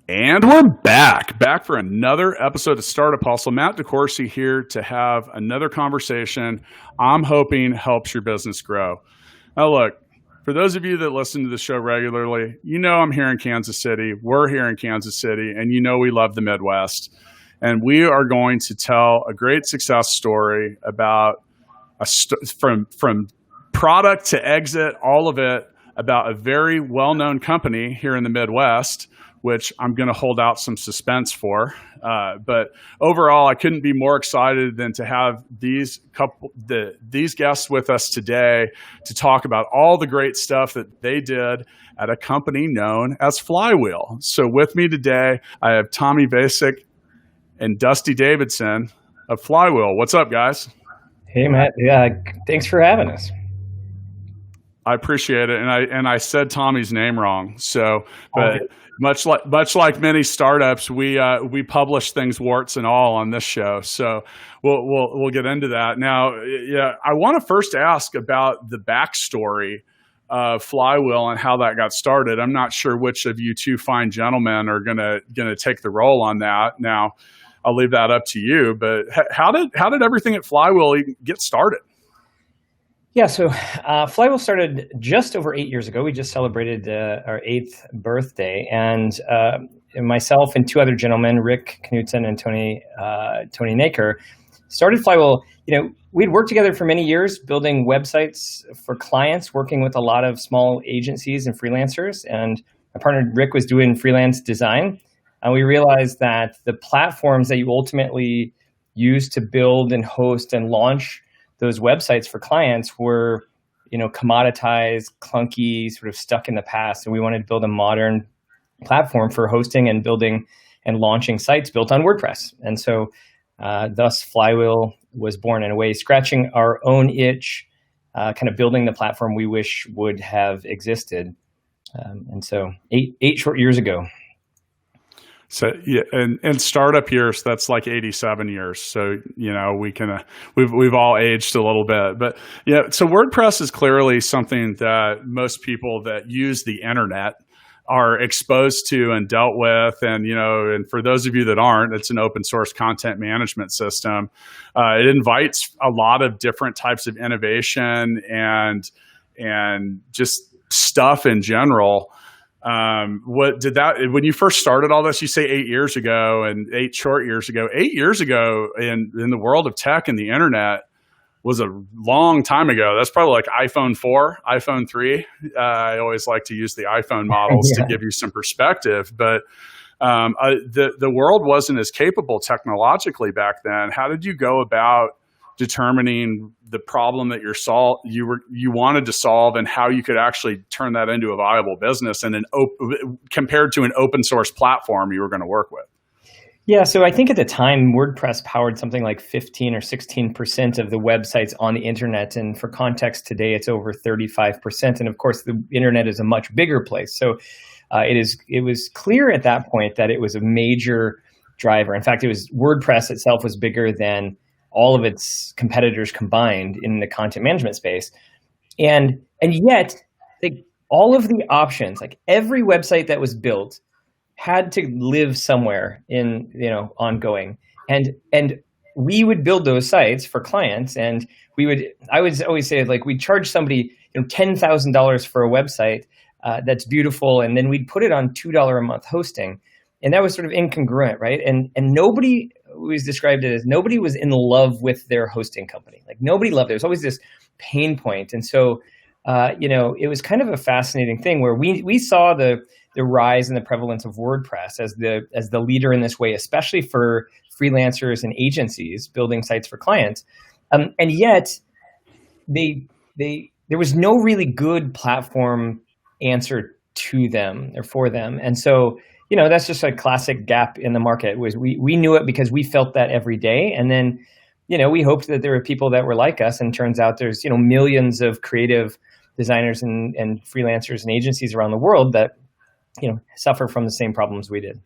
And we're back for another episode of Startup Hustle. Matt DeCoursey here to have another conversation I'm hoping helps your business grow. Now, look, for those of you that listen to the show regularly, you know I'm here in Kansas City. We're here in Kansas City, and you know we love the Midwest. And we are going to tell a great success story about from product to exit, all of it, about a very well-known company here in the Midwest, which I'm going to hold out some suspense for. But overall, I couldn't be more excited than to have these guests with us today to talk about all the great stuff that they did at a company known as Flywheel. So with me today, I have Tommy Vacek and Dusty Davidson of Flywheel. What's up, guys? Hey, Matt. Yeah, thanks for having us. I appreciate it, and I said Tommy's name wrong. So, but much like many startups, we publish things warts and all on this show. So we'll get into that now. Yeah, I want to first ask about the backstory of Flywheel and how that got started. I'm not sure which of you two fine gentlemen are gonna take the role on that. Now, I'll leave that up to you. But how did everything at Flywheel get started? Yeah, so Flywheel started just over 8 years ago. We just celebrated our 8th birthday, and myself and two other gentlemen, Rick Knudsen and Tony Naker, started Flywheel. You know, we'd worked together for many years, building websites for clients, working with a lot of small agencies and freelancers. And my partner Rick was doing freelance design, and we realized that the platforms that you ultimately use to build and host and launch those websites for clients were, commoditized, clunky, sort of stuck in the past. And we wanted to build a modern platform for hosting and building and launching sites built on WordPress. And so thus Flywheel was born, in a way, scratching our own itch, kind of building the platform we wish would have existed. And so eight short years ago. So yeah, and startup years, that's like 87 years. So we've all aged a little bit, but yeah. So WordPress is clearly something that most people that use the internet are exposed to and dealt with, and for those of you that aren't, it's an open source content management system. It invites a lot of different types of innovation and just stuff in general. When you first started all this, you say 8 years ago and 8 short years ago, 8 years ago in the world of tech and the internet was a long time ago. That's probably like iPhone 4, iPhone 3. I always like to use the iPhone models to give you some perspective, but the world wasn't as capable technologically back then. How did you go about determining the problem that you wanted to solve and how you could actually turn that into a viable business and compared to an open source platform you were going to work with? Yeah, so I think at the time WordPress powered something like 15 or 16% of the websites on the internet, and for context, today it's over 35%. And of course, the internet is a much bigger place. So it was clear at that point that it was a major driver. In fact, WordPress itself was bigger than all of its competitors combined in the content management space. And yet, all of the options, like every website that was built had to live somewhere in, ongoing. And we would build those sites for clients, and I would always say, we'd charge somebody, $10,000 for a website that's beautiful, and then we'd put it on $2 a month hosting. And that was sort of incongruent, right? And nobody always described it as nobody was in love with their hosting company. Like nobody loved it. There was always this pain point. And so, it was kind of a fascinating thing where we saw the rise and the prevalence of WordPress as the leader in this way, especially for freelancers and agencies building sites for clients. And yet there was no really good platform answer to them or for them. And so, that's just a classic gap in the market. We knew it because we felt that every day. And then, we hoped that there were people that were like us. And turns out there's, millions of creative designers and freelancers and agencies around the world that, suffer from the same problems we did.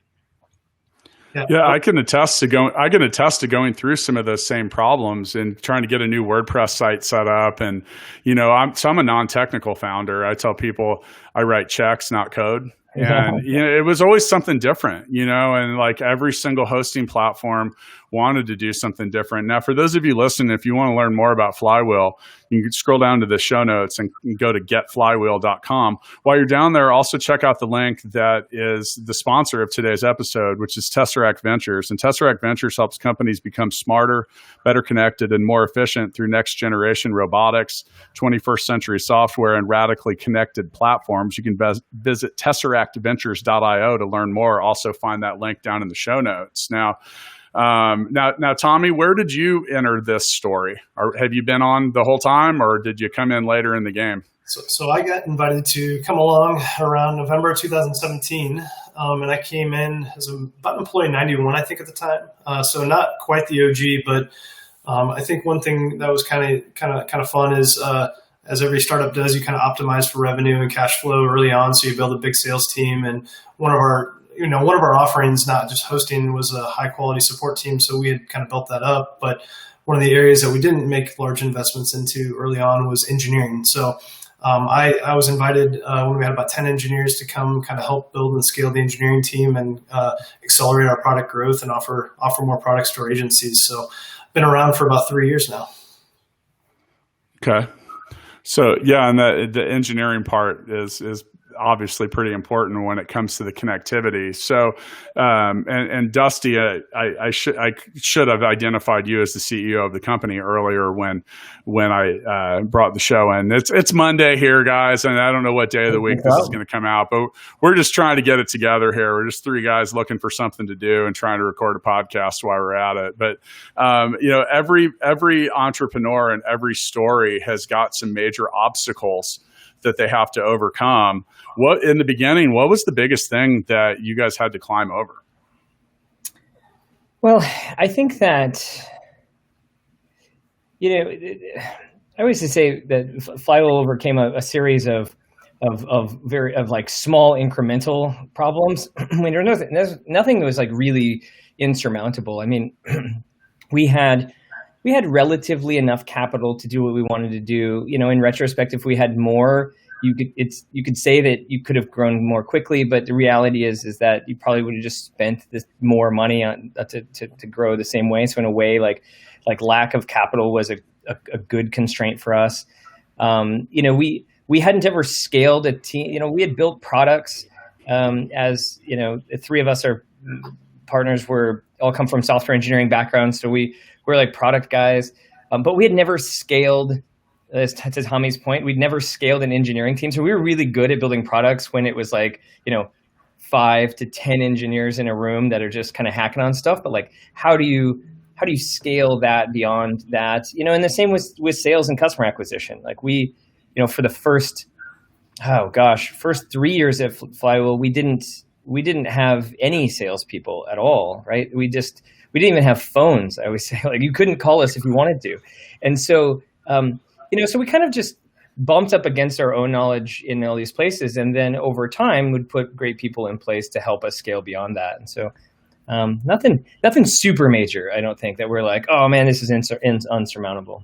Yeah, I can attest to going through some of those same problems and trying to get a new WordPress site set up. And, I'm a non-technical founder. I tell people I write checks, not code. And it was always something different, and like every single hosting platform wanted to do something different. Now, for those of you listening, if you want to learn more about Flywheel, you can scroll down to the show notes and go to getflywheel.com. While you're down there, also check out the link that is the sponsor of today's episode, which is Tesseract Ventures. And Tesseract Ventures helps companies become smarter, better connected, and more efficient through next generation robotics, 21st century software, and radically connected platforms. You can visit tesseractventures.io to learn more. Also find that link down in the show notes. Now, Tommy, where did you enter this story? Or have you been on the whole time, or did you come in later in the game? So I got invited to come along around November 2017, and I came in as about employee 91, I think, at the time. So not quite the OG, but I think one thing that was kind of fun is as every startup does, you kind of optimize for revenue and cash flow early on. So you build a big sales team, and one of our offerings, not just hosting, was a high quality support team. So we had kind of built that up. But one of the areas that we didn't make large investments into early on was engineering. So I was invited when we had about 10 engineers to come kind of help build and scale the engineering team and accelerate our product growth and offer more products to our agencies. So I've been around for about 3 years now. Okay. So yeah, and the engineering part is obviously pretty important when it comes to the connectivity. So, and Dusty, I should have identified you as the CEO of the company earlier when I brought the show in. It's Monday here, guys, and I don't know what day of the week this is going to come out, but we're just trying to get it together here. We're just three guys looking for something to do and trying to record a podcast while we're at it. But every entrepreneur and every story has got some major obstacles that they have to overcome. In the beginning, what was the biggest thing that you guys had to climb over? Well, I think that, I always say that Flywheel overcame a series of like small incremental problems. I mean, there's nothing that was like really insurmountable. I mean, we had relatively enough capital to do what we wanted to do. In retrospect, if we had more, you could say that you could have grown more quickly, but the reality is that you probably would have just spent more money on to grow the same way. So in a way, like lack of capital was a good constraint for us. We hadn't ever scaled a team. We had built products as the three of us are partners. Were all come from software engineering backgrounds, so we're like product guys, but we had never scaled. To Tommy's point, we'd never scaled an engineering team, so we were really good at building products when it was like 5 to 10 engineers in a room that are just kind of hacking on stuff. But like, how do you scale that beyond that? And the same with sales and customer acquisition. Like we, for the first 3 years at Flywheel, we didn't have any salespeople at all, right? We didn't even have phones. I always say, like, you couldn't call us if you wanted to. And so, so we kind of just bumped up against our own knowledge in all these places. And then over time would put great people in place to help us scale beyond that. And so nothing super major, I don't think, that we're like, oh man, this is unsurmountable.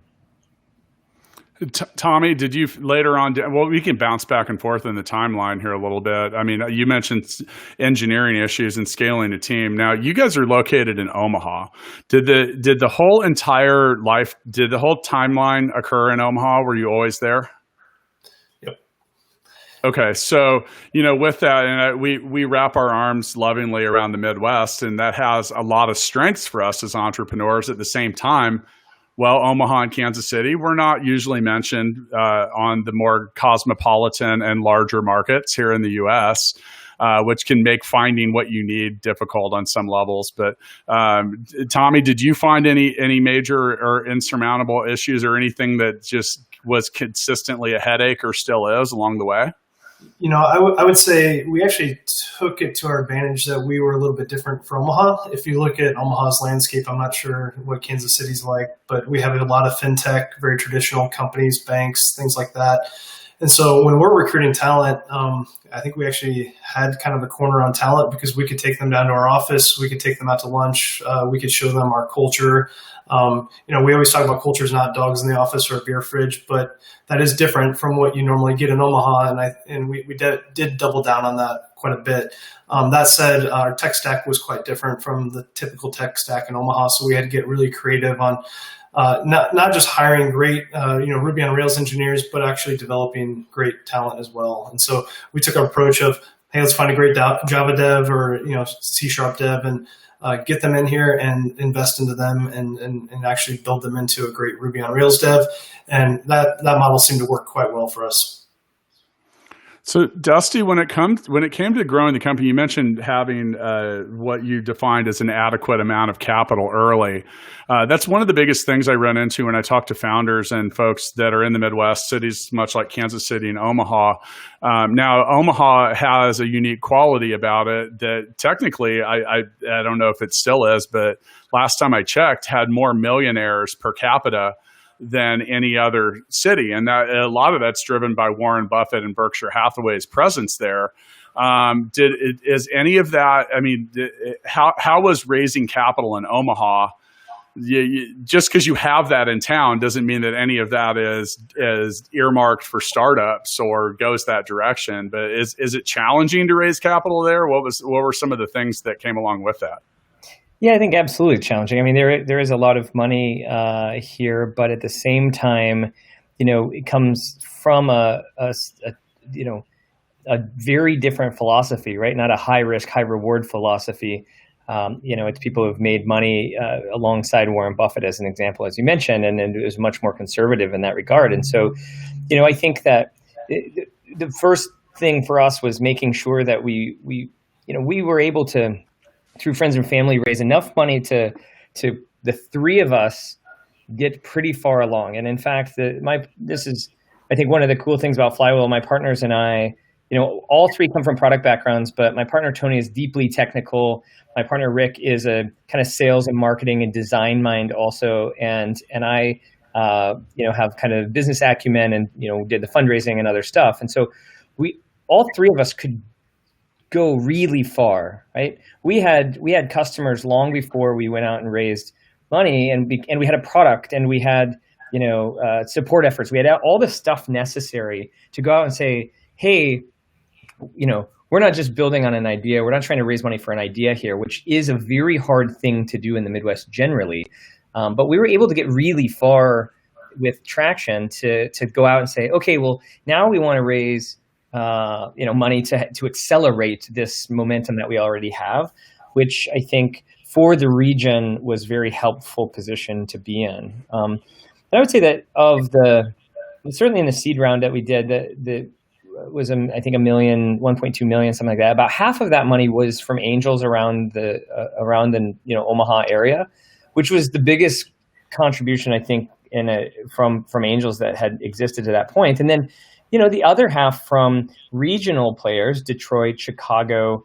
Tommy, did you later on? Well, we can bounce back and forth in the timeline here a little bit. I mean, you mentioned engineering issues and scaling a team. Now, you guys are located in Omaha. Did the whole timeline occur in Omaha? Were you always there? Yep. Okay, so with that, and we wrap our arms lovingly around the Midwest, and that has a lot of strengths for us as entrepreneurs. At the same time, well, Omaha and Kansas City were not usually mentioned on the more cosmopolitan and larger markets here in the U.S., which can make finding what you need difficult on some levels. But Tommy, did you find any major or insurmountable issues or anything that just was consistently a headache or still is along the way? I would say we actually took it to our advantage that we were a little bit different from Omaha. If you look at Omaha's landscape, I'm not sure what Kansas City's like, but we have a lot of fintech, very traditional companies, banks, things like that. And so when we're recruiting talent, I think we actually had kind of a corner on talent because we could take them down to our office. We could take them out to lunch. We could show them our culture. We always talk about culture is not dogs in the office or a beer fridge, but that is different from what you normally get in Omaha. And we did double down on that quite a bit. That said, our tech stack was quite different from the typical tech stack in Omaha, so we had to get really creative on not just hiring great Ruby on Rails engineers, but actually developing great talent as well. And so we took an approach of, hey, let's find a great Java dev or C# dev and get them in here and invest into them and actually build them into a great Ruby on Rails dev. And that model seemed to work quite well for us. So, Dusty, when it came to growing the company, you mentioned having what you defined as an adequate amount of capital early. That's one of the biggest things I run into when I talk to founders and folks that are in the Midwest cities, much like Kansas City and Omaha. Now, Omaha has a unique quality about it that technically, I don't know if it still is, but last time I checked, had more millionaires per capita than any other city. And that, a lot of that's driven by Warren Buffett and Berkshire Hathaway's presence there. Is any of that, I mean, how was raising capital in Omaha? Just because you have that in town doesn't mean that any of that is earmarked for startups or goes that direction. But is it challenging to raise capital there? What were some of the things that came along with that? Yeah, I think absolutely challenging. I mean, there is a lot of money here, but at the same time, it comes from a very different philosophy, right? Not a high risk, high reward philosophy. It's people who've made money alongside Warren Buffett, as an example, as you mentioned, and it was much more conservative in that regard. And so, I think that the first thing for us was making sure that we were able to, through friends and family, raise enough money to the three of us get pretty far along. And in fact, this is, I think, one of the cool things about Flywheel. My partners and I, all three come from product backgrounds, but my partner Tony is deeply technical. My partner Rick is a kind of sales and marketing and design mind also, and I have kind of business acumen and did the fundraising and other stuff. And so all three of us could go really far, right? We had customers long before we went out and raised money, and we had a product, and we had support efforts. We had all the stuff necessary to go out and say, hey, we're not just building on an idea. We're not trying to raise money for an idea here, which is a very hard thing to do in the Midwest generally. But we were able to get really far with traction to go out and say, okay, well, now we want to raise money to accelerate this momentum that we already have, which I think for the region was very helpful position to be in. And I would say that certainly in the seed round that we did, that was I think $1.2 million, something like that. About half of that money was from angels around the Omaha area, which was the biggest contribution I think from angels that had existed to that point. And then the other half from regional players, Detroit, Chicago,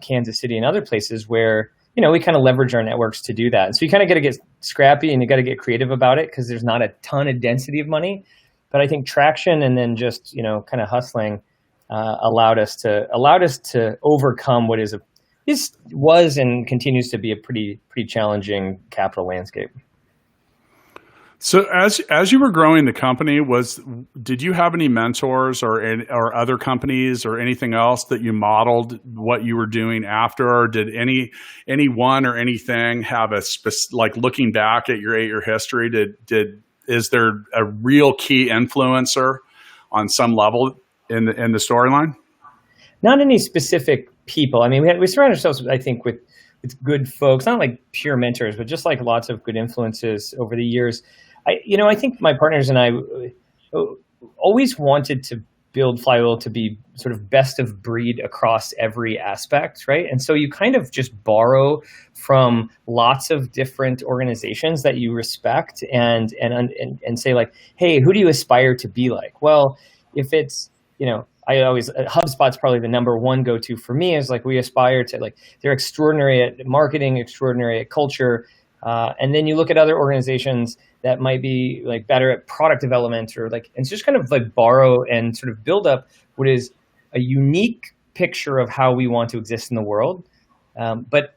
Kansas City, and other places where, we kind of leverage our networks to do that. And so you kind of got to get scrappy and you got to get creative about it because there's not a ton of density of money. But I think traction and then just, kind of hustling allowed us to overcome what was and continues to be a pretty challenging capital landscape. So as you were growing the company, did you have any mentors or other companies or anything else that you modeled what you were doing after, or did anyone or anything have like looking back at your 8-year history, is there a real key influencer on some level in the storyline? Not any specific people. I mean, we surround ourselves, I think, with good folks, not like pure mentors, but just like lots of good influences over the years. I think my partners and I always wanted to build Flywheel to be sort of best of breed across every aspect, right? And so you kind of just borrow from lots of different organizations that you respect and say like, hey, who do you aspire to be like? Well, if it's, HubSpot's probably the number one go-to for me, is like we aspire to, like, they're extraordinary at marketing, extraordinary at culture. And then you look at other organizations that might be like better at product development, or like, and just kind of like borrow and sort of build up what is a unique picture of how we want to exist in the world. But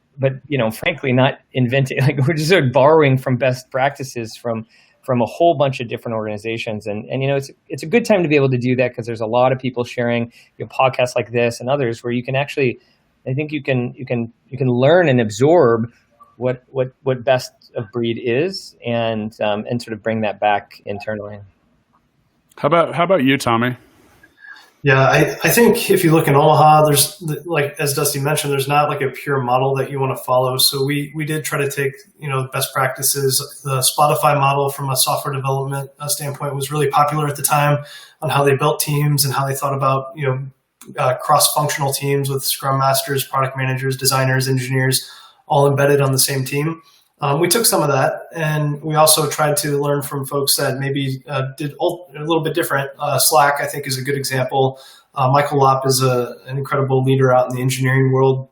frankly, not inventing, like we're just sort of borrowing from best practices from from a whole bunch of different organizations. And it's a good time to be able to do that because there's a lot of people sharing podcasts like this and others where you can actually, I think you can learn and absorb what best of breed is and sort of bring that back internally. How about you, Tommy? Yeah, I think if you look in Omaha, there's, like as Dusty mentioned, there's not like a pure model that you want to follow. So we did try to take best practices. The Spotify model from a software development standpoint was really popular at the time on how they built teams and how they thought about cross-functional teams with Scrum Masters, product managers, designers, engineers, all embedded on the same team. We took some of that, and we also tried to learn from folks that maybe did a little bit different. Slack, I think, is a good example. Michael Lopp is an incredible leader out in the engineering world.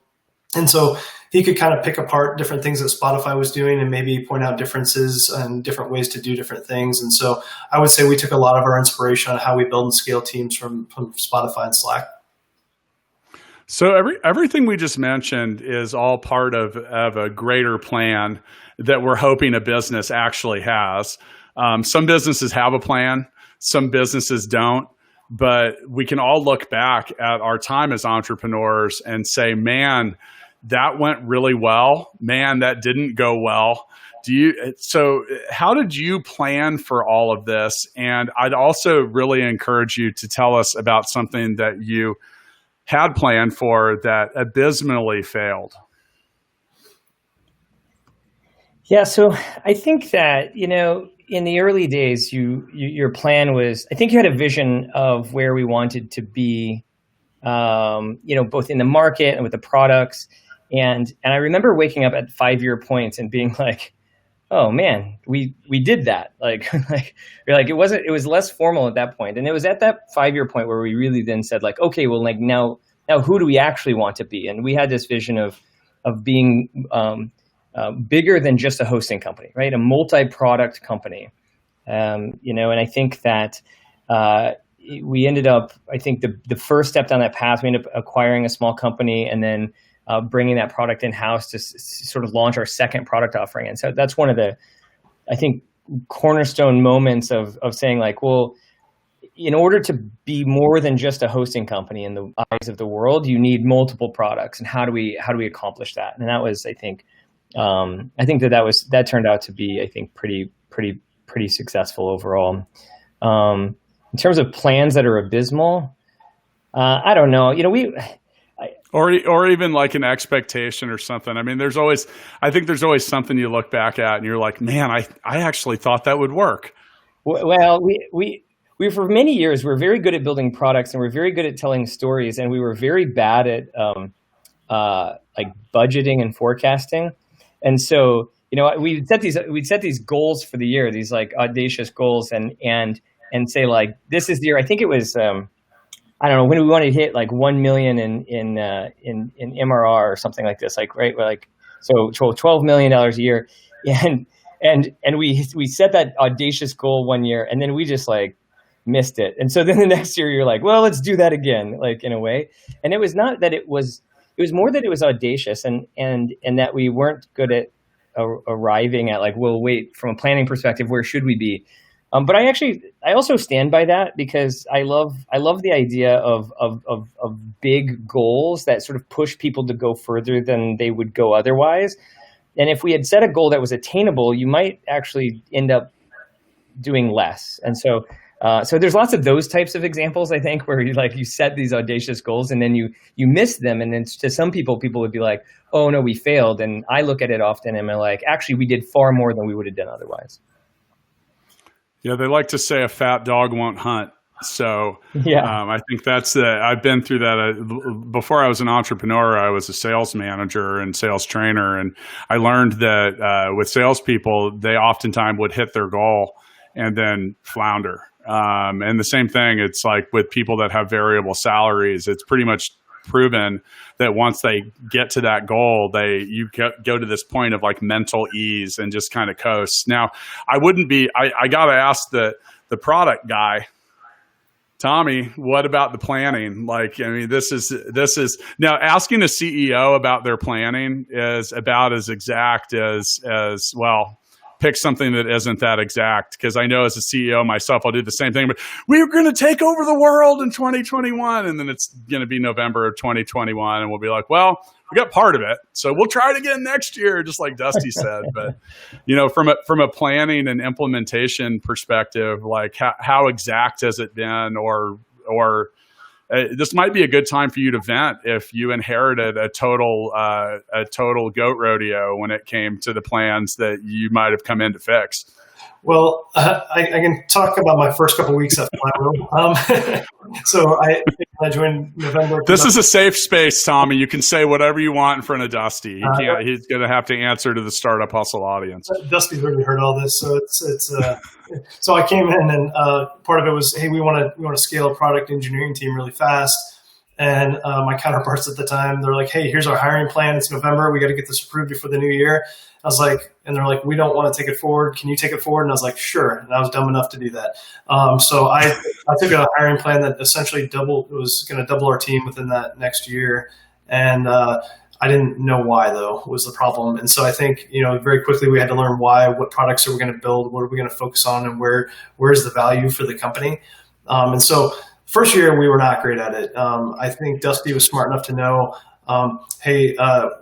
And so he could kind of pick apart different things that Spotify was doing and maybe point out differences and different ways to do different things. And so I would say we took a lot of our inspiration on how we build and scale teams from Spotify and Slack. So everything we just mentioned is all part of a greater plan that we're hoping a business actually has. Some businesses have a plan, some businesses don't, but we can all look back at our time as entrepreneurs and say, man, that went really well. Man, that didn't go well. So how did you plan for all of this? And I'd also really encourage you to tell us about something that you had planned for that abysmally failed. Yeah, so I think that, in the early days, your plan was, I think you had a vision of where we wanted to be, both in the market and with the products. And I remember waking up at 5-year points and being like, oh man, we did that. It was less formal at that point. And it was at that 5-year point where we really then said okay, well, now who do we actually want to be? And we had this vision of being bigger than just a hosting company, right? A multi-product company. And I think that we ended up, I think the first step down that path, we ended up acquiring a small company and then bringing that product in-house to sort of launch our second product offering. And so that's one of the, I think, cornerstone moments of saying well, in order to be more than just a hosting company in the eyes of the world, you need multiple products. And how do we accomplish that? And that was, I think that turned out to be, I think, pretty successful overall. In terms of plans that are abysmal, I don't know. Or even like an expectation or something. I mean, I think there's always something you look back at and you're like, man, I actually thought that would work. Well, we for many years, we're very good at building products and we're very good at telling stories. And we were very bad at budgeting and forecasting. And so, we'd set these goals for the year, these audacious goals and say this is the year. I think it was, I don't know, when we wanted to hit 1 million in MRR or something like this, right? So $12 million a year. And we set that audacious goal one year and then we just missed it. And so then the next year you're well, let's do that again, in a way. And it was not that it was more that it was audacious and that we weren't good at arriving at well, wait, from a planning perspective, where should we be? But I also stand by that because I love the idea of big goals that sort of push people to go further than they would go otherwise. And if we had set a goal that was attainable, you might actually end up doing less. And so there's lots of those types of examples, I think, where you set these audacious goals and then you miss them. And then to some people would be like, oh no, we failed. And I look at it often and I'm actually, we did far more than we would have done otherwise. Yeah, they like to say a fat dog won't hunt. So yeah. I think I've been through that. Before I was an entrepreneur, I was a sales manager and sales trainer. And I learned that with salespeople, they oftentimes would hit their goal and then flounder. And the same thing, it's with people that have variable salaries, it's pretty much proven that once they get to that goal, you go to this point of mental ease and just kind of coast. Now, I got to ask the product guy, Tommy, what about the planning? This is now asking a CEO about their planning is about as exact as well, pick something that isn't that exact, because I know as a CEO myself, I'll do the same thing. But we're going to take over the world in 2021, and then it's going to be November of 2021, and we'll be like, well, we got part of it, so we'll try it again next year, just like Dusty said. But from a planning and implementation perspective, like how exact has it been, or this might be a good time for you to vent if you inherited a total goat rodeo when it came to the plans that you might have come in to fix. Well, I can talk about my first couple of weeks at Flywheel. So I joined November. This is a safe space, Tommy. You can say whatever you want in front of Dusty. He's going to have to answer to the Startup Hustle audience. Dusty's already heard all this, so so I came in, and part of it was, hey, we want to scale a product engineering team really fast. And my counterparts at the time, they're like, hey, here's our hiring plan. It's November. We got to get this approved before the new year. I was like, and they're like, we don't want to take it forward. Can you take it forward? And I was like, sure. And I was dumb enough to do that. So I took a hiring plan that essentially was going to double our team within that next year. And I didn't know why, though, was the problem. And so I think, very quickly we had to learn why, what products are we going to build, what are we going to focus on, and where's the value for the company. And so first year, we were not great at it. I think Dusty was smart enough to know, hey,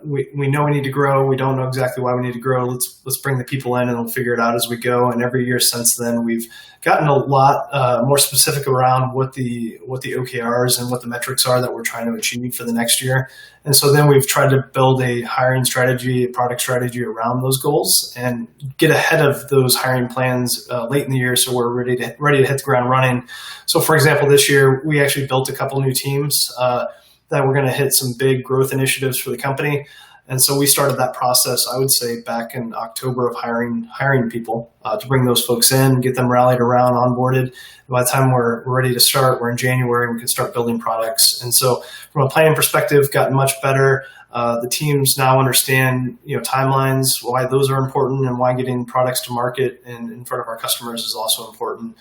we know we need to grow. We don't know exactly why we need to grow. Let's bring the people in, and we'll figure it out as we go. And every year since then, we've gotten a lot more specific around what the OKRs and what the metrics are that we're trying to achieve for the next year. And so then we've tried to build a hiring strategy, a product strategy around those goals, and get ahead of those hiring plans late in the year, so we're ready to hit the ground running. So, for example, this year we actually built a couple new teams that we're going to hit some big growth initiatives for the company. And so we started that process, I would say, back in October of hiring people to bring those folks in, get them rallied around, onboarded. And by the time we're ready to start, we're in January, and we can start building products. And so from a planning perspective, gotten much better. The teams now understand, timelines, why those are important, and why getting products to market and in front of our customers is also important.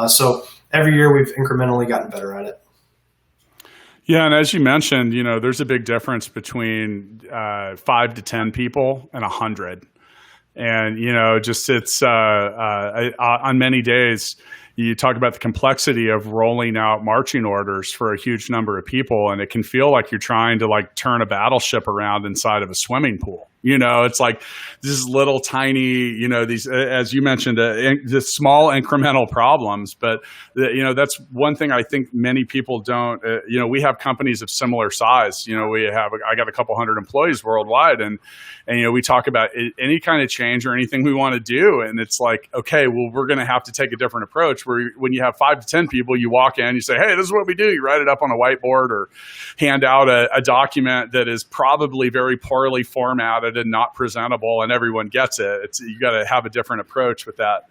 So every year we've incrementally gotten better at it. Yeah, and as you mentioned, there's a big difference between 5 to 10 people and 100. And, it's on many days, you talk about the complexity of rolling out marching orders for a huge number of people, and it can feel like you're trying to turn a battleship around inside of a swimming pool. It's like this little tiny, these, as you mentioned, the small incremental problems. But, that's one thing I think many people don't, we have companies of similar size. I got a couple hundred employees worldwide, and we talk about any kind of change or anything we want to do. And it's like, okay, well, we're going to have to take a different approach where when you have 5 to 10 people, you walk in, you say, hey, this is what we do. You write it up on a whiteboard or hand out a document that is probably very poorly formatted and not presentable, and everyone gets it. You got to have a different approach with that.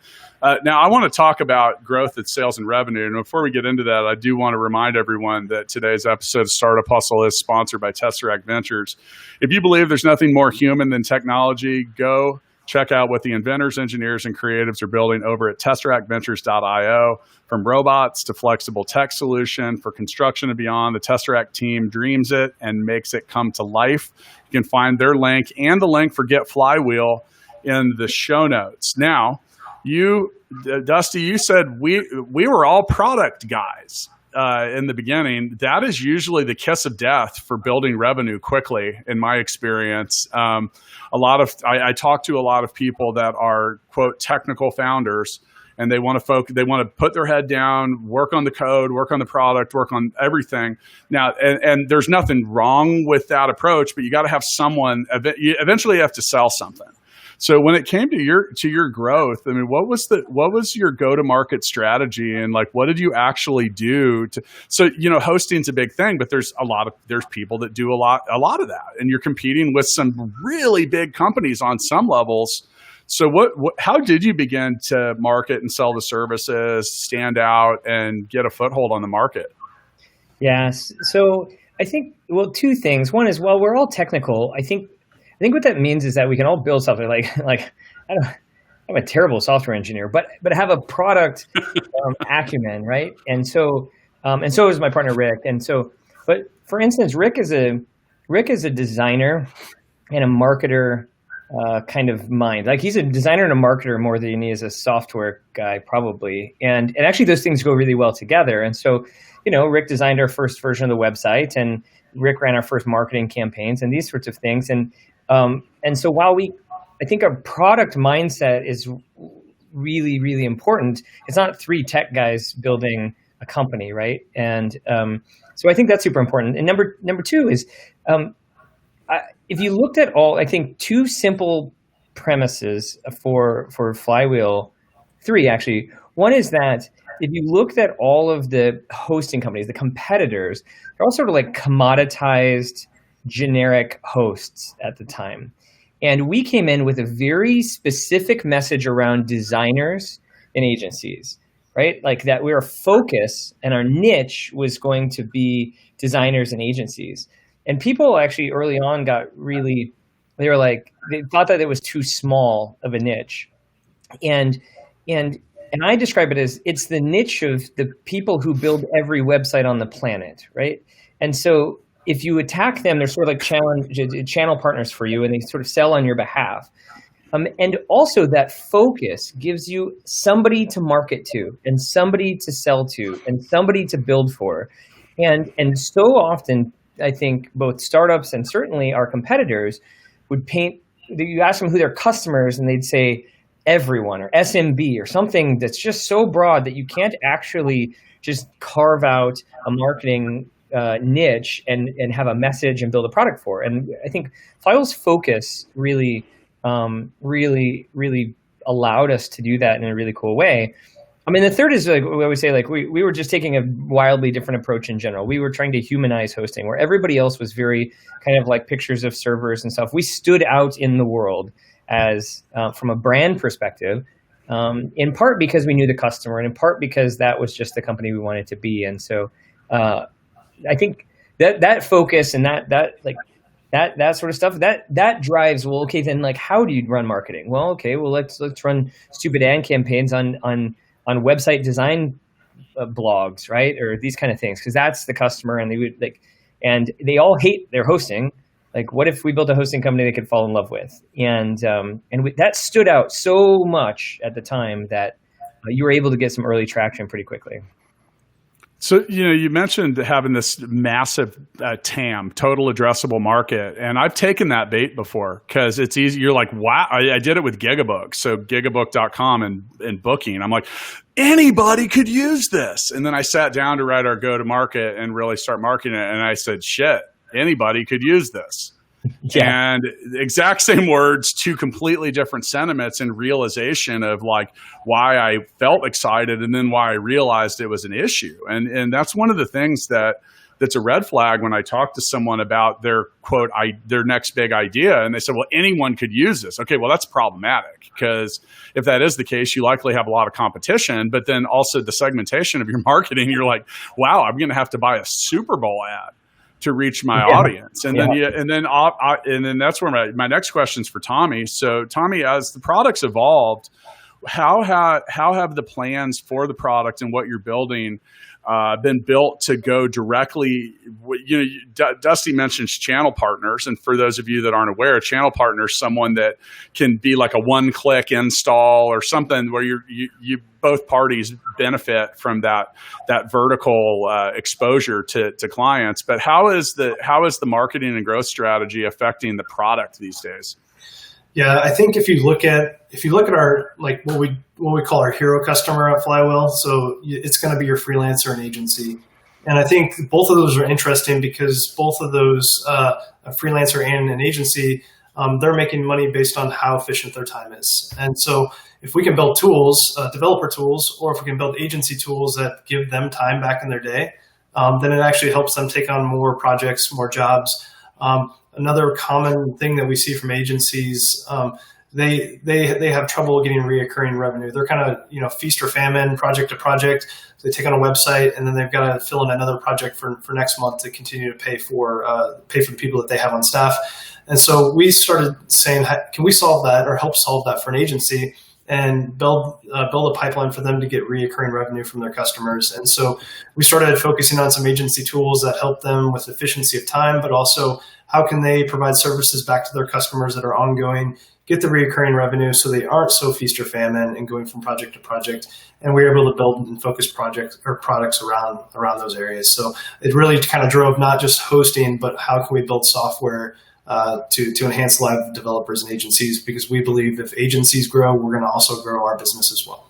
Now, I want to talk about growth at sales and revenue. And before we get into that, I do want to remind everyone that today's episode of Startup Hustle is sponsored by Tesseract Ventures. If you believe there's nothing more human than technology, go check out what the inventors, engineers, and creatives are building over at tesseractventures.io. From robots to flexible tech solution for construction and beyond, the Tesseract team dreams it and makes it come to life. You can find their link and the link for Get Flywheel in the show notes. Now, Dusty, you said we were all product guys in the beginning. That is usually the kiss of death for building revenue quickly, in my experience. I talk to a lot of people that are, quote, technical founders, and they want to put their head down, work on the code, work on the product, work on everything. Now, and there's nothing wrong with that approach, but you got to have someone. Eventually, you have to sell something. So when it came to your growth, I mean, what was your go-to-market strategy, and what did you actually do to? So hosting's a big thing, but there's people that do a lot of that, and you're competing with some really big companies on some levels. So how did you begin to market and sell the services, stand out, and get a foothold on the market? Yes. So I think, two things. One is, we're all technical. I think what that means is that we can all build something I'm a terrible software engineer, but have a product acumen, right? And so is my partner Rick. And so, but for instance, Rick is a designer and a marketer kind of mind. Like, he's a designer and a marketer more than he is a software guy, probably. And actually, those things go really well together. And so, Rick designed our first version of the website, and Rick ran our first marketing campaigns and these sorts of things. And so while I think our product mindset is really, really important, it's not three tech guys building a company, right? And so I think that's super important. And number two is, if you looked at I think two simple premises for Flywheel, three actually. One is that if you looked at all of the hosting companies, the competitors, they're all sort of like commoditized, generic hosts at the time. And we came in with a very specific message around designers and agencies, right? Like that our focus and our niche was going to be designers and agencies. And people actually early on they thought that it was too small of a niche. And I describe it as it's the niche of the people who build every website on the planet, right? And so if you attack them, they're sort of like channel partners for you, and they sort of sell on your behalf. And also that focus gives you somebody to market to, and somebody to sell to, and somebody to build for. And so often, I think both startups and certainly our competitors would you ask them who their customers, and they'd say everyone or SMB or something that's just so broad that you can't actually just carve out a marketing niche and have a message and build a product for. And I think Flywheel's focus really allowed us to do that in a really cool way. I mean, the third is like we always say, like we were just taking a wildly different approach in general. We were trying to humanize hosting, where everybody else was very kind of like pictures of servers and stuff. We stood out in the world as from a brand perspective, in part because we knew the customer, and in part because that was just the company we wanted to be. And so I think that focus and that sort of stuff that drives, well, okay, then like how do you run marketing? Well, okay, well let's run stupid ad campaigns on website design blogs, right? Or these kind of things, because that's the customer, and they all hate their hosting. Like, what if we built a hosting company they could fall in love with? And that stood out so much at the time that you were able to get some early traction pretty quickly. So, you mentioned having this massive TAM, total addressable market. And I've taken that bait before because it's easy. You're like, wow, I did it with Gigabook. So gigabook.com and booking. I'm like, anybody could use this. And then I sat down to write our go-to-market and really start marketing it. And I said, shit, anybody could use this. Yeah. And the exact same words, two completely different sentiments and realization of like why I felt excited and then why I realized it was an issue. And that's one of the things that's a red flag when I talk to someone about their quote, their next big idea. And they said, well, anyone could use this. Okay, well, that's problematic, because if that is the case, you likely have a lot of competition, but then also the segmentation of your marketing, you're like, wow, I'm going to have to buy a Super Bowl ad to reach my audience. And then that's where my next question is for Tommy. So Tommy, as the product's evolved, how have the plans for the product and what you're building been built to go directly? Dusty mentions channel partners, and for those of you that aren't aware, a channel partner is someone that can be like a one-click install or something where you both parties benefit from that vertical exposure to clients. But how is the marketing and growth strategy affecting the product these days? Yeah, I think if you look at our, like what we call our hero customer at Flywheel, so it's going to be your freelancer and agency. And I think both of those are interesting because both of those, a freelancer and an agency, they're making money based on how efficient their time is. And so if we can build tools, developer tools, or if we can build agency tools that give them time back in their day, then it actually helps them take on more projects, more jobs. Another common thing that we see from agencies, they have trouble getting reoccurring revenue. They're kind of, feast or famine, project to project. They take on a website and then they've got to fill in another project for next month to continue to pay for the people that they have on staff. And so we started saying, can we solve that or help solve that for an agency and build a pipeline for them to get reoccurring revenue from their customers? And so we started focusing on some agency tools that help them with efficiency of time, but also how can they provide services back to their customers that are ongoing, get the recurring revenue so they aren't so feast or famine and going from project to project. And we were able to build and focus projects or products around those areas. So it really kind of drove not just hosting, but how can we build software to enhance the lives of developers and agencies, because we believe if agencies grow, we're going to also grow our business as well.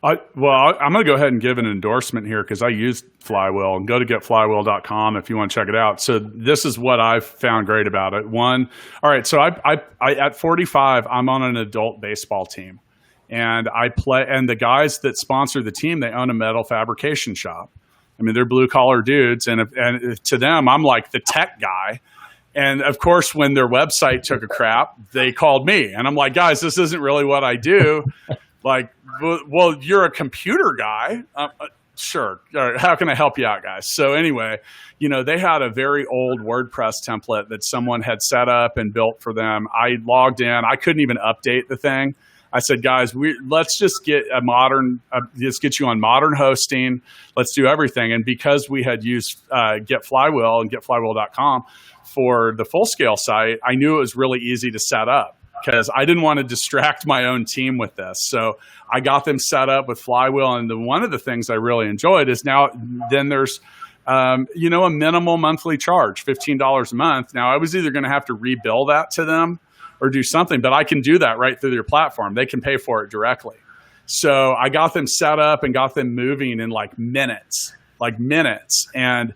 I'm going to go ahead and give an endorsement here because I used Flywheel, and go to getflywheel.com if you want to check it out. So this is what I've found great about it. All right, so I at 45, I'm on an adult baseball team, and I play. And the guys that sponsor the team, they own a metal fabrication shop. I mean, they're blue collar dudes, and to them, I'm like the tech guy. And of course, when their website took a crap, they called me, and I'm like, guys, this isn't really what I do. Like, well, you're a computer guy. Sure. How can I help you out, guys? So anyway, they had a very old WordPress template that someone had set up and built for them. I logged in. I couldn't even update the thing. I said, guys, let's just get let's get you on modern hosting. Let's do everything. And because we had used Get Flywheel and getflywheel.com for the full scale site, I knew it was really easy to set up, because I didn't want to distract my own team with this. So I got them set up with Flywheel. And one of the things I really enjoyed is then there's, a minimal monthly charge, $15 a month. Now I was either going to have to rebill that to them or do something, but I can do that right through their platform. They can pay for it directly. So I got them set up and got them moving in minutes. And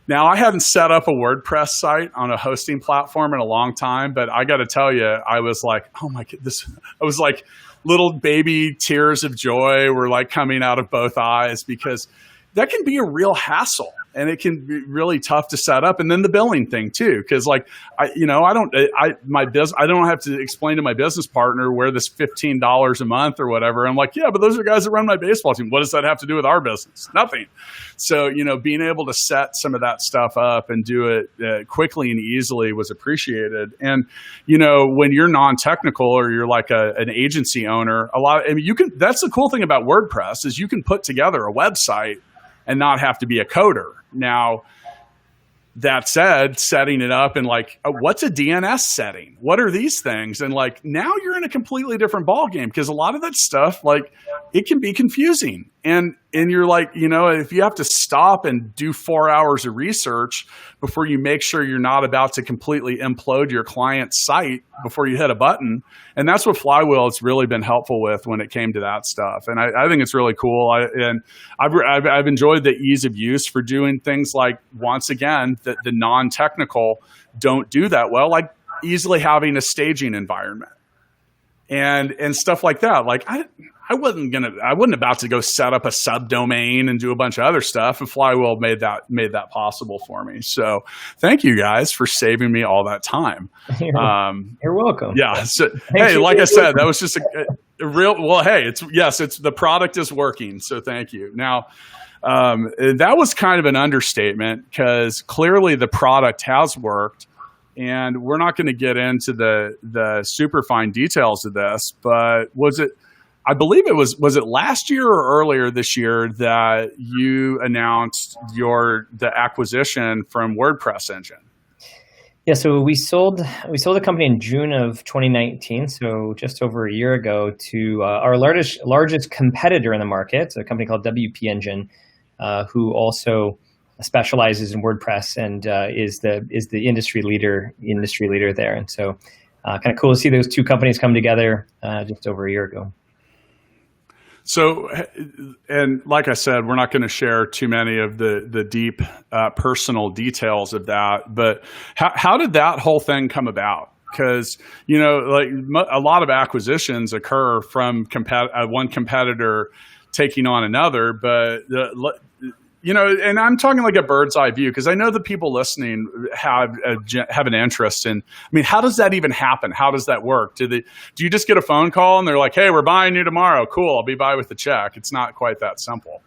now, I hadn't set up a WordPress site on a hosting platform in a long time, but I got to tell you, I was like, oh my goodness. I was like, little baby tears of joy were like coming out of both eyes, because that can be a real hassle, and it can be really tough to set up. And then the billing thing too, because I don't have to explain to my business partner where this $15 a month or whatever. I'm like, yeah, but those are guys that run my baseball team. What does that have to do with our business? Nothing. So, being able to set some of that stuff up and do it quickly and easily was appreciated. And, when you're non-technical or you're like an agency owner, that's the cool thing about WordPress is you can put together a website and not have to be a coder. Now, that said, setting it up and what's a DNS setting? What are these things? And now you're in a completely different ballgame, because a lot of that stuff, it can be confusing. And you're if you have to stop and do 4 hours of research before you make sure you're not about to completely implode your client's site before you hit a button. And that's what Flywheel has really been helpful with when it came to that stuff. And I think it's really cool. I've enjoyed the ease of use for doing things once again, that the non-technical don't do that well, like easily having a staging environment and stuff like that. I wasn't about to go set up a subdomain and do a bunch of other stuff, and Flywheel made that possible for me. So thank you guys for saving me all that time. You're welcome. Yeah. So, hey, like I said, that was just a real, well, hey, it's the product is working. So thank you. Now, that was kind of an understatement, because clearly the product has worked. And we're not going to get into the super fine details of this, but I believe it was it last year or earlier this year that you announced the acquisition from WordPress Engine? Yeah, so we sold the company in June of 2019, so just over a year ago, to our largest competitor in the market, a company called WP Engine, who also specializes in WordPress and is the industry leader there. And so kind of cool to see those two companies come together just over a year ago. So, and like I said, we're not going to share too many of the deep personal details of that, but how did that whole thing come about? Because, a lot of acquisitions occur from one competitor taking on another, but and I'm talking like a bird's eye view, because I know the people listening have an interest in, how does that even happen? How does that work? Do you just get a phone call and they're like, hey, we're buying you tomorrow. Cool. I'll be by with the check. It's not quite that simple.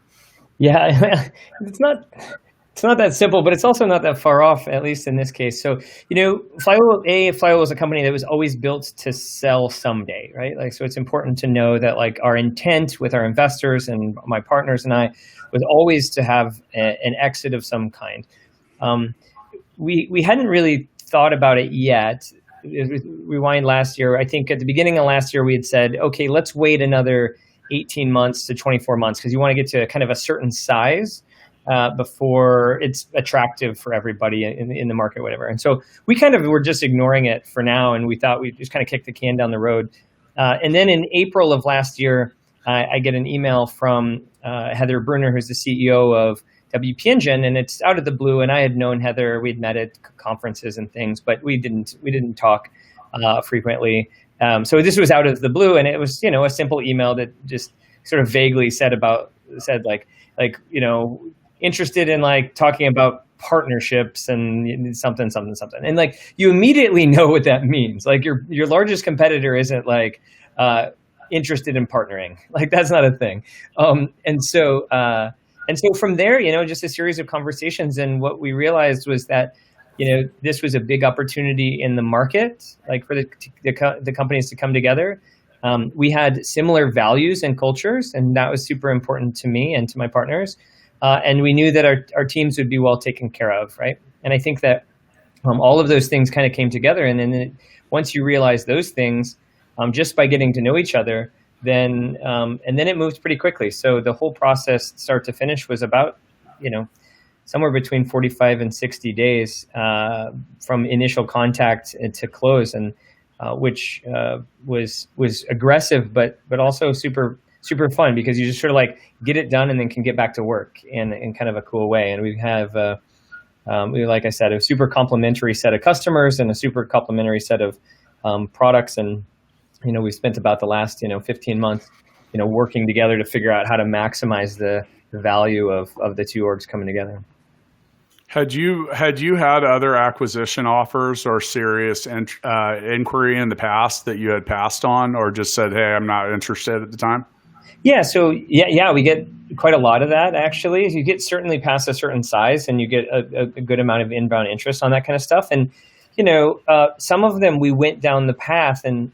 Yeah, it's not that simple, but it's also not that far off, at least in this case. So, Flywheel is a company that was always built to sell someday, right? So it's important to know that our intent with our investors and my partners and I was always to have an exit of some kind. We hadn't really thought about it yet, rewind last year, I think at the beginning of last year, we had said, okay, let's wait another 18 months to 24 months because you want to get to kind of a certain size before it's attractive for everybody in the market, whatever. And so we kind of were just ignoring it for now, and we thought we'd just kind of kick the can down the road. And then in April of last year, I get an email from Heather Brunner, who's the CEO of WP Engine, and it's out of the blue. And I had known Heather; we'd met at conferences and things, but we didn't talk frequently. So this was out of the blue, and it was a simple email that just sort of vaguely said like interested in like talking about partnerships and something. And like, you immediately know what that means. Like your largest competitor isn't like interested in partnering. Like that's not a thing. And so from there, just a series of conversations. And what we realized was that, this was a big opportunity in the market, like for the companies to come together. We had similar values and cultures, and that was super important to me and to my partners. And we knew that our teams would be well taken care of, right? And I think that all of those things kind of came together. And then once you realize those things, just by getting to know each other, then it moved pretty quickly. So the whole process, start to finish, was about, somewhere between 45 and 60 days from initial contact to close, and which was aggressive, but also super fun, because you just sort of like get it done and then can get back to work in kind of a cool way. And we have, like I said, a super complementary set of customers and a super complementary set of products. And, we've spent about the last, 15 months, working together to figure out how to maximize the value of the two orgs coming together. Had you had other acquisition offers or serious inquiry in the past that you had passed on, or just said, hey, I'm not interested at the time? Yeah. So we get quite a lot of that, actually. You get certainly past a certain size, and you get a good amount of inbound interest on that kind of stuff. And, some of them we went down the path and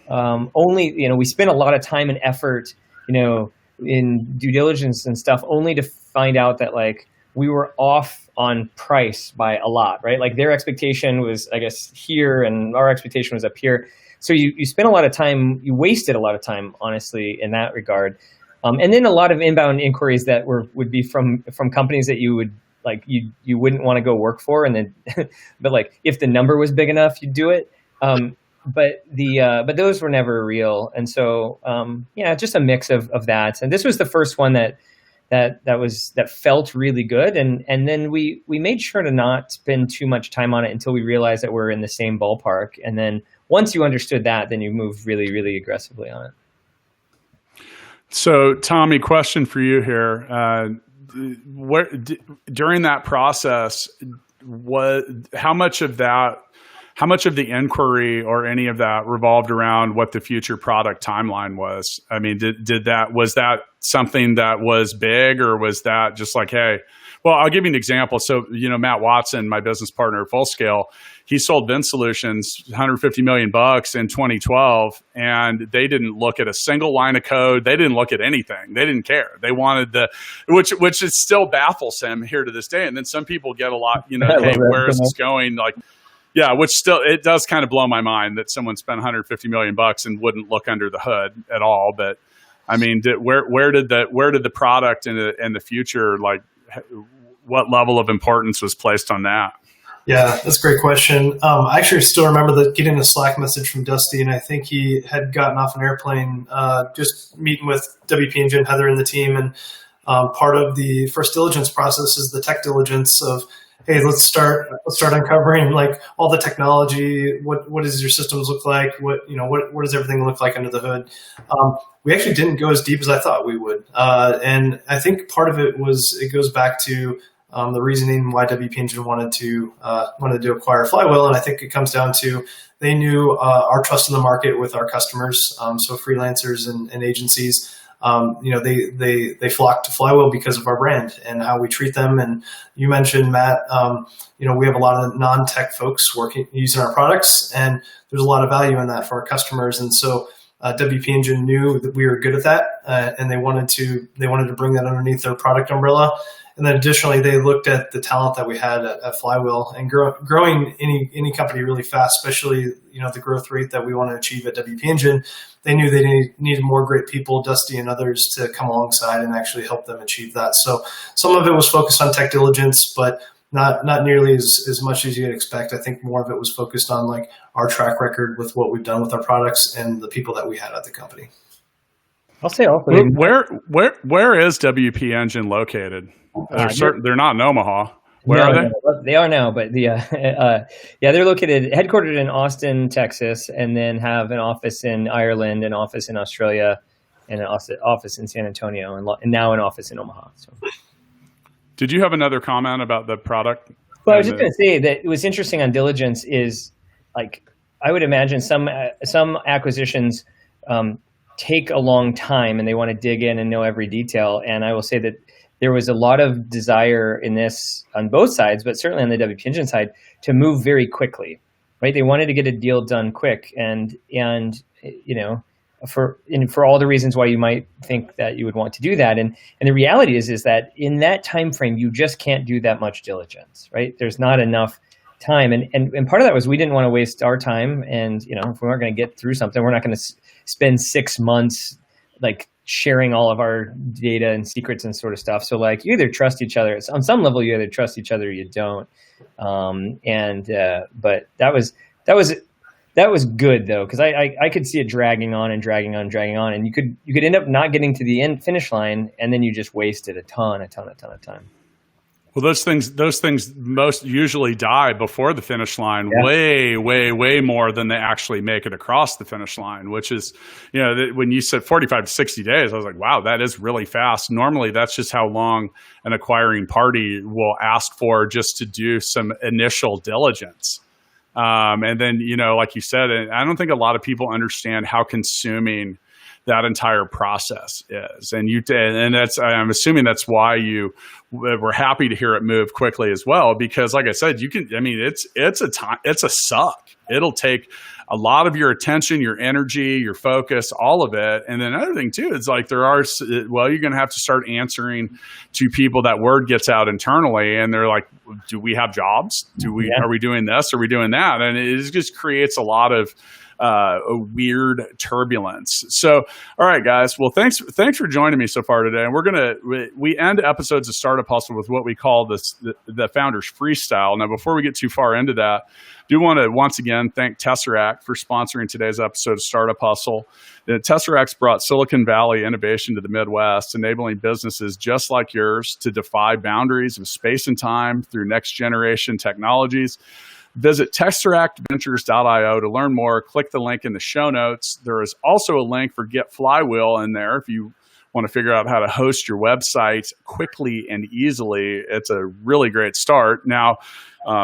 only, we spent a lot of time and effort, in due diligence and stuff, only to find out that like we were off on price by a lot, right? Like their expectation was, I guess, here, and our expectation was up here. So you spent a lot of time, you wasted a lot of time, honestly, in that regard. And then a lot of inbound inquiries that would be from companies that you would like, you wouldn't want to go work for. And then, but like if the number was big enough, you'd do it. But those were never real. And so, just a mix of that. And this was the first one that felt really good. And then we made sure to not spend too much time on it until we realized that we're in the same ballpark. And then once you understood that, then you moved really, really aggressively on it. So, Tommy, question for you here. During that process, how much of the inquiry or any of that revolved around what the future product timeline was? I mean, was that something that was big, or was that just like, hey, well, I'll give you an example. So, Matt Watson, my business partner at Fullscale, he sold Bin Solutions $150 million in 2012, and they didn't look at a single line of code. They didn't look at anything. They didn't care. They wanted which is still baffles him here to this day. And then some people get a lot, hey, where is this going? Like, yeah, which still, it does kind of blow my mind that someone spent $150 million and wouldn't look under the hood at all. But I mean, where did the product and the future, like, what level of importance was placed on that? Yeah, that's a great question. I actually still remember getting a Slack message from Dusty, and I think he had gotten off an airplane, just meeting with WP Engine, Heather, and the team. And part of the first diligence process is the tech diligence of, hey, let's start uncovering like all the technology. What does your systems look like? What does everything look like under the hood? We actually didn't go as deep as I thought we would, and I think part of it goes back to the reasoning why WP Engine wanted to acquire Flywheel, and I think it comes down to they knew our trust in the market with our customers, so freelancers and agencies. They flock to Flywheel because of our brand and how we treat them. And you mentioned, Matt, we have a lot of non-tech folks using our products, and there's a lot of value in that for our customers. And so WP Engine knew that we were good at that, and they wanted to bring that underneath their product umbrella. And then additionally, they looked at the talent that we had at Flywheel, and growing any company really fast, especially the growth rate that we want to achieve at WP Engine. They knew they needed more great people, Dusty and others, to come alongside and actually help them achieve that. So some of it was focused on tech diligence, but not nearly as much as you'd expect. I think more of it was focused on like our track record with what we've done with our products and the people that we had at the company. I'll say also, where is WP Engine located? They're not in Omaha. Where are they? No, they are now, but they're located, headquartered in Austin, Texas, and then have an office in Ireland, an office in Australia, and an office in San Antonio, and now an office in Omaha. So. Did you have another comment about the product? Well, I was just going to say that it was interesting on diligence is, like, I would imagine some acquisitions take a long time and they want to dig in and know every detail. And I will say that there was a lot of desire in this on both sides, but certainly on the WP Engine side, to move very quickly, right? They wanted to get a deal done quick, and for all the reasons why you might think that you would want to do that. And the reality is that in that time frame, you just can't do that much diligence, right? There's not enough time. And part of that was we didn't want to waste our time. And, if we weren't going to get through something, we're not going to spend 6 months like sharing all of our data and secrets and sort of stuff. So like you either trust each other. On some level, you either trust each other or you don't. But that was good though, because I could see it dragging on, and you could end up not getting to the finish line, and then you just wasted a ton of time. Well, those things most usually die before the finish line, way, way, way more than they actually make it across the finish line, which is, when you said 45 to 60 days, I was like, wow, that is really fast. Normally, that's just how long an acquiring party will ask for just to do some initial diligence. And then, like you said, I don't think a lot of people understand how consuming that entire process is. And that's, I'm assuming that's why you were happy to hear it move quickly as well, because like I said, it's a suck. It'll take a lot of your attention, your energy, your focus, all of it. And then another thing too, it's like you're going to have to start answering to people that word gets out internally. And they're like, do we have jobs? Are we doing this? Are we doing that? And it just creates a lot of a weird turbulence. So, all right, guys. Well, thanks for joining me so far today. And we end episodes of Startup Hustle with what we call the Founders Freestyle. Now, before we get too far into that, I do want to once again thank Tesseract for sponsoring today's episode of Startup Hustle. Tesseract's brought Silicon Valley innovation to the Midwest, enabling businesses just like yours to defy boundaries of space and time through next generation technologies. Visit tesseractventures.io to learn more. Click the link in the show notes. There is also a link for Get Flywheel in there if you want to figure out how to host your website quickly and easily. It's a really great start. Now,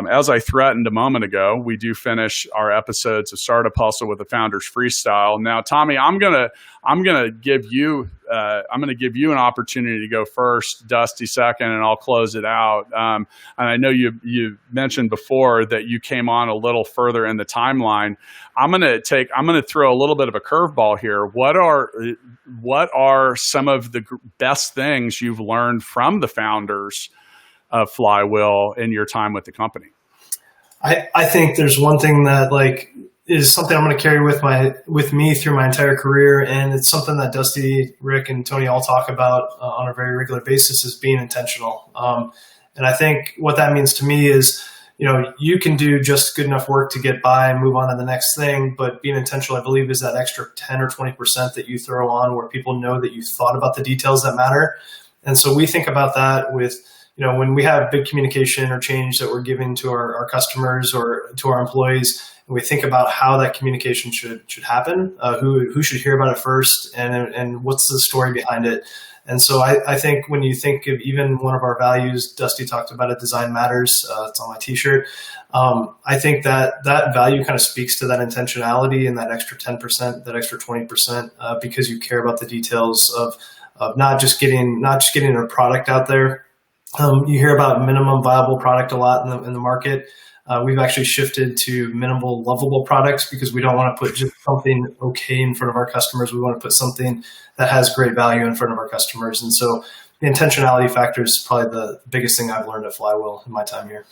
as I threatened a moment ago, we do finish our episodes of Startup Hustle with the Founders Freestyle. Now, Tommy, I'm gonna give you an opportunity to go first, Dusty second, and I'll close it out. And I know you mentioned before that you came on a little further in the timeline. I'm gonna throw a little bit of a curveball here. What are some of the best things you've learned from the founders of Flywheel in your time with the company? I think there's one thing that is something I'm going to carry with me through my entire career, and it's something that Dusty, Rick, and Tony all talk about on a very regular basis, is being intentional. And I think what that means to me is, you can do just good enough work to get by and move on to the next thing, but being intentional, I believe, is that extra 10 or 20% that you throw on where people know that you thought about the details that matter. And so we think about that with, when we have big communication or change that we're giving to our customers or to our employees, and we think about how that communication should happen, who should hear about it first, and what's the story behind it. And so I think when you think of even one of our values, Dusty talked about it, design matters, it's on my t-shirt. I think that value kind of speaks to that intentionality and that extra 10%, that extra 20%, because you care about the details of not just getting a product out there. You hear about minimum viable product a lot in the market. We've actually shifted to minimal lovable products because we don't want to put just something okay in front of our customers. We want to put something that has great value in front of our customers. And so the intentionality factor is probably the biggest thing I've learned at Flywheel in my time here.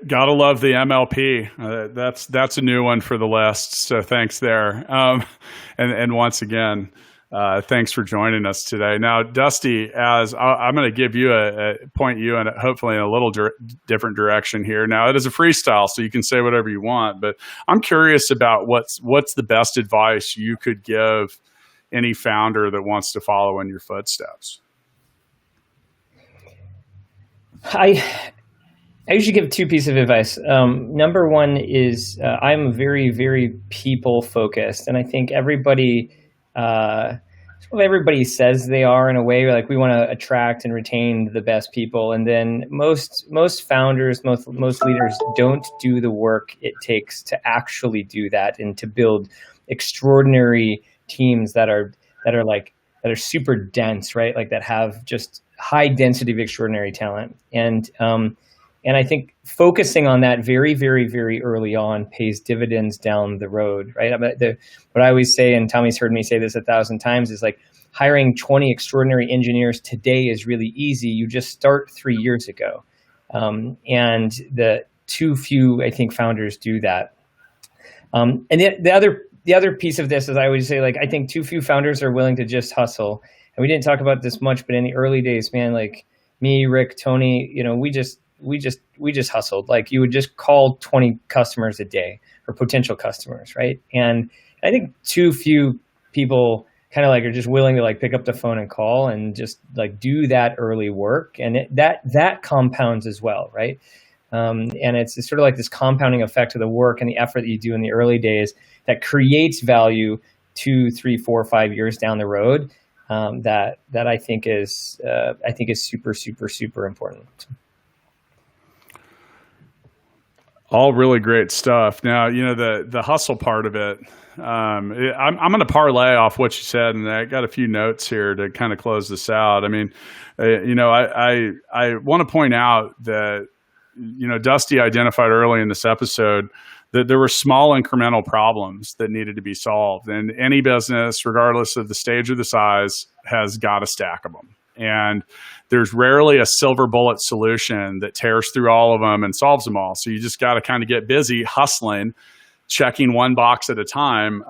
Gotta love the MLP. That's a new one for the list. So thanks there. And once again, thanks for joining us today. Now, Dusty, as I'm going to give you point you and hopefully in a little different direction here. Now, it is a freestyle, so you can say whatever you want. But I'm curious about what's the best advice you could give any founder that wants to follow in your footsteps. I usually give two pieces of advice. Number one is I'm very, very people focused, and I think everybody says they are in a way. Like, we want to attract and retain the best people, and then most founders, most leaders don't do the work it takes to actually do that and to build extraordinary teams that are super dense, right? Like, that have just high density of extraordinary talent. And I think focusing on that very, very, very early on pays dividends down the road, right? What I always say, and Tommy's heard me say this 1,000 times, is like, hiring 20 extraordinary engineers today is really easy. You just start 3 years ago. And the too few, I think, founders do that. And the other piece of this is, I always say, like, I think too few founders are willing to just hustle. And we didn't talk about this much, but in the early days, man, like me, Rick, Tony, we just hustled. Like, you would just call 20 customers a day, or potential customers, right? And I think too few people kind of like are just willing to like pick up the phone and call and just like do that early work, and that compounds as well, right? And it's sort of like this compounding effect of the work and the effort that you do in the early days that creates value 2, 3, 4, 5 years down the road. That I think is super, super, super important. All really great stuff. Now, the hustle part of it, I'm going to parlay off what you said, and I got a few notes here to kind of close this out. I mean, I want to point out that, Dusty identified early in this episode that there were small incremental problems that needed to be solved. And any business, regardless of the stage or the size, has got a stack of them. And there's rarely a silver bullet solution that tears through all of them and solves them all. So you just got to kind of get busy hustling, checking one box at a time.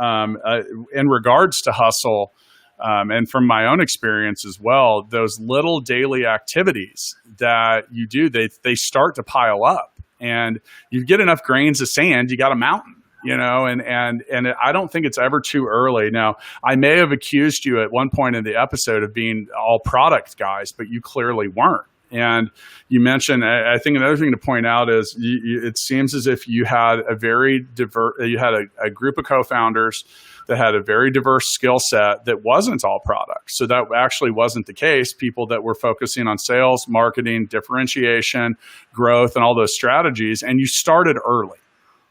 In regards to hustle, and from my own experience as well, those little daily activities that you do, they start to pile up. And you get enough grains of sand, you got a mountain. And I don't think it's ever too early. Now, I may have accused you at one point in the episode of being all product guys, but you clearly weren't. And you mentioned, I think another thing to point out is it seems as if you had a group of co-founders that had a very diverse skill set that wasn't all product. So that actually wasn't the case. People that were focusing on sales, marketing, differentiation, growth, and all those strategies. And you started early.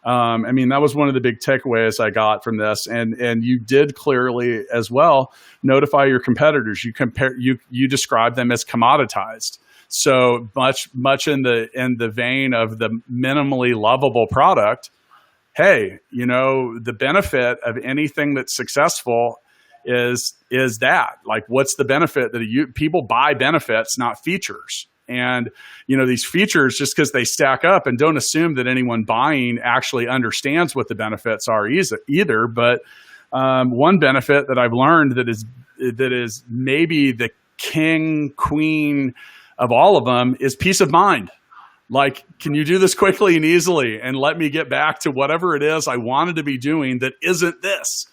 That was one of the big takeaways I got from this. And you did clearly as well notify your competitors. You describe them as commoditized. So much in the vein of the minimally lovable product. Hey, the benefit of anything that's successful is that, like, what's the benefit that people buy benefits, not features. And, these features, just because they stack up, and don't assume that anyone buying actually understands what the benefits are either. But one benefit that I've learned that is maybe the king, queen of all of them is peace of mind. Like, can you do this quickly and easily and let me get back to whatever it is I wanted to be doing that isn't this?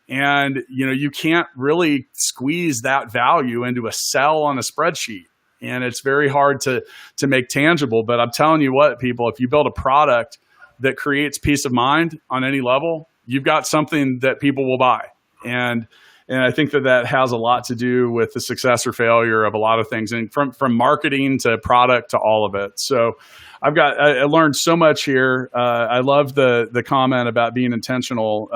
And, you can't really squeeze that value into a cell on a spreadsheet. And it's very hard to make tangible. But I'm telling you what, people, if you build a product that creates peace of mind on any level, you've got something that people will buy. And I think that has a lot to do with the success or failure of a lot of things, and from marketing to product to all of it. So I learned so much here. I love the comment about being intentional.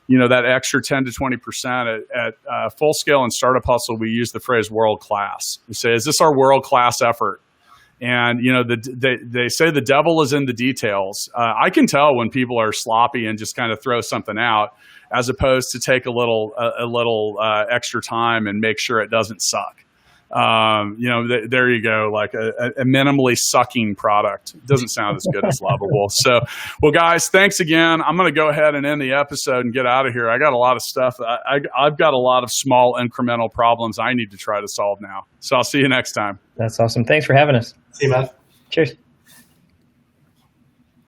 That extra 10 to 20% at Full Scale and Startup Hustle, we use the phrase world class. We say, is this our world class effort? And they say the devil is in the details. I can tell when people are sloppy and just kind of throw something out, as opposed to take a little extra time and make sure it doesn't suck. There you go, like a minimally sucking product. It doesn't sound as good as lovable. So, well, guys, thanks again. I'm going to go ahead and end the episode and get out of here. I got a lot of stuff. I've got a lot of small incremental problems I need to try to solve now. So I'll see you next time. That's awesome. Thanks for having us. See you, man. Cheers.